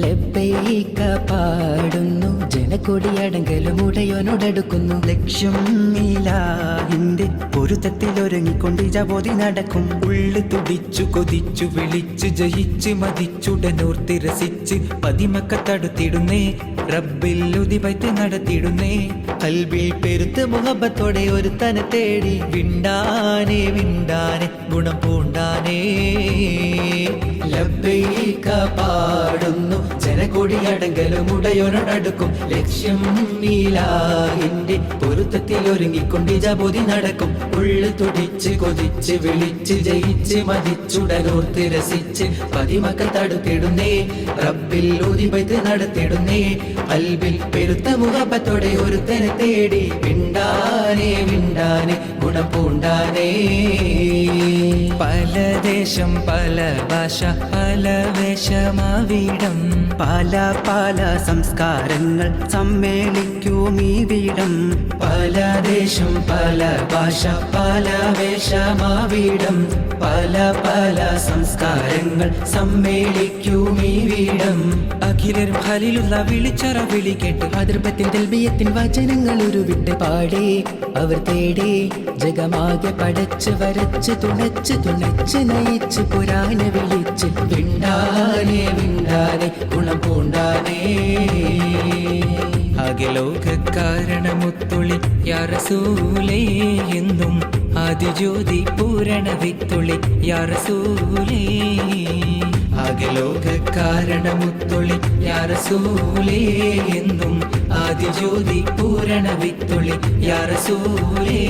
ലബ്ബൈക പാടുന്നു, ജനക്കൊടിയടങ്കലും ഉടയോനോടടുക്കുന്നു. ലക്ഷ്യം ഇലാഹിന്റെ പൊരുത്തത്തിലൊരുങ്ങിക്കൊണ്ട് ജബോധി നടക്കും. ഉള്ളു തുടിച്ചു കൊതിച്ചു വിളിച്ചു ജയിച്ച് മതിച്ചുടനോർത്തി രസിച്ച് പതിമക്ക തടുത്തിടുന്നേ, റബ്ബിൽ ഉദിപൈത്ത് നടത്തിടുന്നേ. കൽബിൽ പെരുത്ത് മുഹബത്തോടെ ഒരുത്തനെ തേടി വിണ്ടാനെ വിണ്ടാനെ ഗുണം പൂണ്ടാനേ. ലബ്ബൈക പാടുന്നു, ജനകൊടിയടങ്കലും ഉടയോനോടടുക്കും. ലക്ഷ്യം ഇലാഹിന്റെ പൊരുത്തത്തിലൊരുങ്ങിക്കൊണ്ട് ജബോധി നടക്കും. ഉള്ളു തുടിച്ച് കൊതിച്ച് വിളിച്ച് ജയിച്ച് മതിച്ചുടനോർത്ത് രസിച്ച് പതിമക്കൾ തടുത്തിടുന്നേ, റബ്ബിൽ ഉദിപൈത്ത് നടത്തിടുന്നേ. കൽബിൽ പെരുത്ത മുഹബത്തോടെ ഒരുത്തനെ തേടി വിണ്ടാനെ വിണ്ടാനെ ഗുണം പൂണ്ടാനേ. പല ദേശം പല ഭാഷ പല വേഷമാവിടം, പല പല സംസ്കാരങ്ങൾ സമ്മേളിക്കും ഈ വീടം. പല ദേശം പല ഭാഷ പല വേഷമാവിടം, പല പല സംസ്കാരങ്ങൾ സമ്മേളിക്കും ഈ വീടം. അഖിലരും ഖലീലുള്ള വിളിച്ചറ വിളി കേട്ട് അതിർപ്പത്തിൻ തൽബിയത്തിൻ വചനങ്ങൾ ഉരുവിട്ട് പാടി അവർ തേടി ജഗമാകെ പടച്ച് വരച്ച് തുണച്ച് തുണച്ച് നയിച്ച് പുരാന വിളിച്ച് വിണ്ടാനെ വിണ്ടാനെ ഗുണം പൂണ്ടാനേ. ആകെ ലോക കാരണമുത്തുളി യാ റസൂലേ എന്നും ആദിജ്യോതി പൂരണ വിത്തുളി യാ റസൂലേ. ആകെ ലോക കാരണമുത്തുളി യാ റസൂലേ എന്നും ആദിജ്യോതി പൂരണ വിത്തുളി യാ റസൂലേ.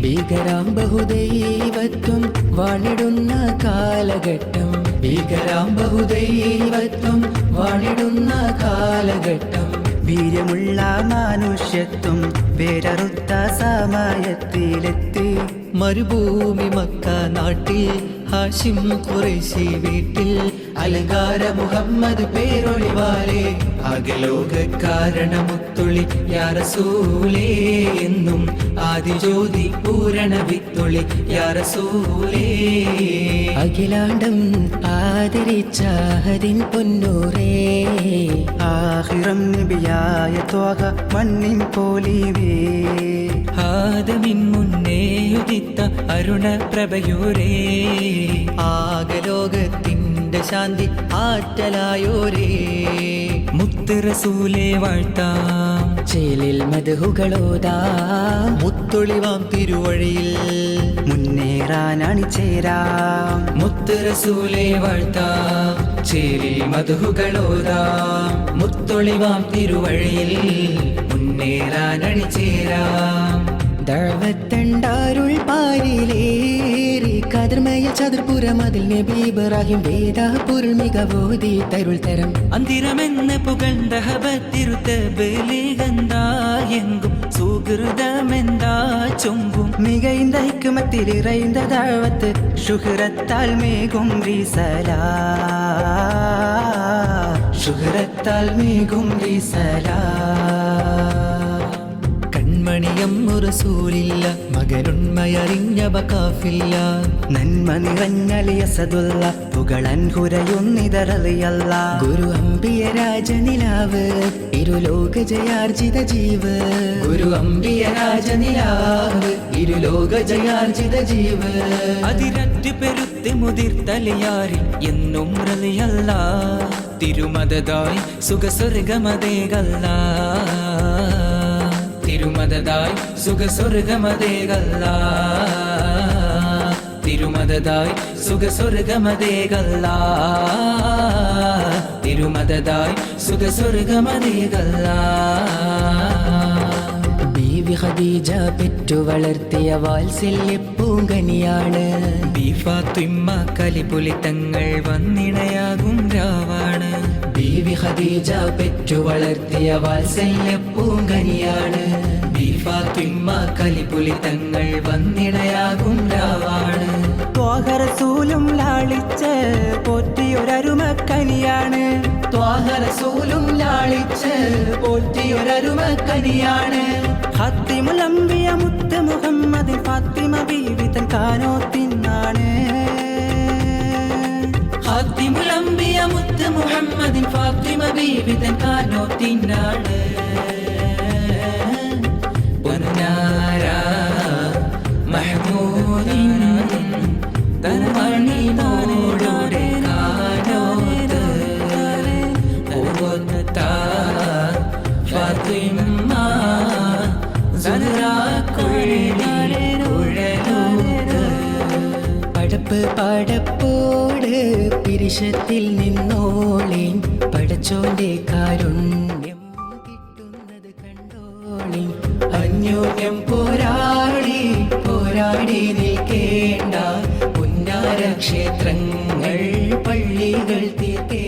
ഭീകരാം ബഹുദൈവത്വം വാണിടുന്ന കാലഘട്ടം, ഭീകരാം ബഹുദൈവത്വം വാണിടുന്ന കാലഘട്ടം. വീര്യമുള്ള മനുഷ്യത്വം വേരറുത്ത സമയത്തിലെത്തി. മരുഭൂമി മക്ക നാട്ടിൽ ഹാഷിം ഖുറൈശി വീട്ടിൽ അലങ്കാര മുഹമ്മദ് പേരൊളിവാലേ. ആകെ ലോക കാരണമുത്തുളി യാ റസൂലേ എന്നും ആദിജ്യോതി പൂരണ വിത്തുളി യാ റസൂലേ. അഖിലാണ്ടം ആദരിച്ച ഹദിൻ പൊന്നൂറേ, ആഹിറം നബിയായ ത്വാഹ മണ്ണിൻ പോലിവേ. ആദമിൻ മുന്നേ ഉദിത്ത അരുണ പ്രഭയോരേ, ആകെ ലോകത്തിന്റെ ശാന്തി ആറ്റലായോരേ. മുത്ത് റസൂലേ വാഴ്ത്താം, ചേലിൽ മദ്ഹുകളോതാ മുത്തൊളിവാം തിരുവഴിയിൽ മുന്നേറാനണിചേരാം. മുത്ത് റസൂലേ വാഴ്ത്താം, ചേലിൽ മദ്ഹുകളോതാം മുത്തൊളിവാം തിരുവഴിയിൽ മുന്നേറാനണിചേരാം. ദഅവത്തണ്ടാരുൾ പാരിലേറി കതിർമയ ചതുർപുരം അതിൽ നബി ഇബ്രാഹിം വേദ പൊരുൾ മികവോതി തരുൾ തരം. അന്തിരമെന്ന് പുകഴ്ന്ന ഹബത്തിരുത്തബലികന്താ എങ്കും സുഹൃതമെന്താ ചൊങ്കും. മികൈந்த ഹിക്മത്തിൽ ഇറൈந்த ദഅവത്ത് ശുഹ്റത്താൽ മേഘും റിസലാ. ശുഹ്റത്താൽ മേഘും റിസലാ. കൺമണിയം റസൂലില്ല മകനുണ്മയറിഞ്ഞ ബകാഫില്ല. നന്മ നിറഞ്ഞലിയസതുള്ള പുകളൻ ഹുരയുന്നിതറിയല്ല. ഗുരു അംബിയ രാജനിലാവ് ഇരുലോക ജയാർജിത ജീവ്. ഗുരു അംബിയ രാജനിലാവ് ഇരുലോക ജയാർജിത ജീവ്. അതിരറ്റ് പെരുത്ത് മുതിർത്തലിയാരിൽ എന്നും റളിയല്ല. തിരുമദതായി സുഖസ്വർഗമതേകല്ല, തിരുമദതായി സുഖസ്വർഗമതേകല്ല, തിരുമദതായി സുഖസ്വർഗമതേകല്ല, തിരുമദതായി സുഖസ്വർഗമതേകല്ല. ബീവി ഖദീജ പെറ്റു വളർത്തിയ വാത്സല്യ പൂങ്കനിയാണ്. ഫാത്തിമ കലിപുലി തങ്ങൾ വന്നിണയാകും രാവാണ്. ബീവി ഖദീജ പെറ്റു വളർത്തിയ വാത്സല്യ പൂങ്കനിയാണ്. ഫാത്തിമ കലിപുലി തങ്ങൾ വന്നിണയാകും രാവാണ്. ത്വാഹ റസൂലും ലാളിച്ച് പോറ്റിയൊരരുമക്കനിയാണ്. ത്വാഹ റസൂലും ലാളിച്ച് പോറ്റിയൊരരുമക്കനിയാണ്. ഖാത്തിമുൽ അംബിയ മുത്ത് മുഹമ്മദ് ഫാത്തിമ ബീവി തൻ കാനോത്തിനാണ്. ഖാത്തിമുൽ അംബിയ മുത്ത് മുഹമ്മദിൻ ഫാത്തിമ ബീവി തൻ കാനോത്തിനാണ് പൊന്നാര മഹ്മൂദിൻ തനമണി മോളുടെ കാനോത്ത് ഓത്ത ഫാത്തിമ സുഹ്റാ കുഴലി കുഴലൂത്ത്. പടപ്പ് പടപ്പോട് പിരിശത്തിൽ നിന്നോളി പടച്ചോന്റെ കാരുണ്യം കിട്ടുന്നത് കണ്ടോളി. അന്യോന്യം പോരാടി പോരാടി നിൽക്കേണ്ട പുന്നാര ക്ഷേത്രങ്ങൾ പള്ളികൾ തീർക്കേ